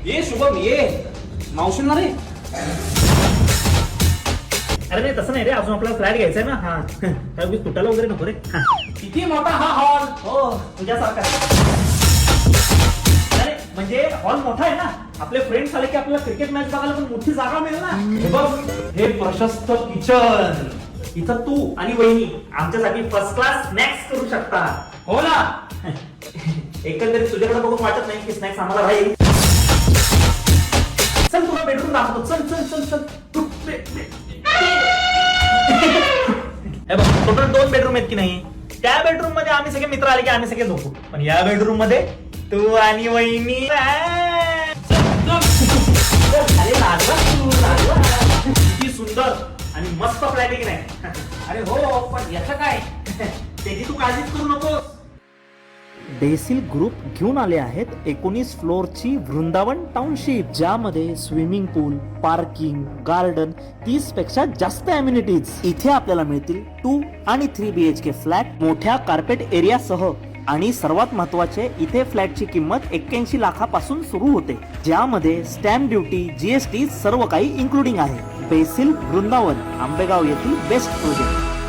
ये शुभम ये मावशींना रे. अरे नाही तसं नाही रे, अजून आपल्याला फ्लॅट घ्यायचा ना. हा काय उगीच तुटायला वगैरे नको रे. किती मोठा हा हॉल. हो तुझ्यासारखा. अरे म्हणजे हॉल मोठा आहे ना, आपले फ्रेंड्स आले की आपल्याला क्रिकेट मॅच बघायला पण मोठी जागा मिळेल ना. हे बघ हे प्रशस्त किचन. इथं तू आणि वहिनी आमच्यासाठी फर्स्ट क्लास स्नॅक्स करू शकता. हो ना. एकंदरीत तुझ्याकडे बघून वाटत नाही की स्नॅक्स आम्हाला राहील. चल तुला बेडरूम दाखवतो. चल चल चल चल. हे बघ टोटल 2 बेडरूम आहेत की नाही. त्या बेडरूम मध्ये आम्ही सगळे मित्र आले की आम्ही सगळे झोपू, पण या बेडरूम मध्ये तू आणि वहिनी. अरे लागला तू लागला. किती सुंदर आणि मस्त फ्लॅट आहे की नाही. अरे हो पण याचं काय. त्याची तू काळजीच करू नको. बेसिल ग्रुप घेऊन आले आहेत 19 फ्लोअरची वृंदावन टाउनशिप, ज्यामध्ये स्विमिंग पूल, पार्किंग, गार्डन, 30 पेक्षा जास्त अम्युनिटीज. इथे आपल्याला मिळतील 2 आणि 3 BHK फ्लॅट मोठ्या कार्पेट एरिया सह. आणि सर्वात महत्वाचे, इथे फ्लॅटची किंमत 81 लाखापासून सुरू होते, ज्यामध्ये स्टॅम्प ड्युटी, GST सर्व काही इन्क्लुडिंग आहे. बेसिल वृंदावन, आंबेगाव येथील बेस्ट प्रोजेक्ट.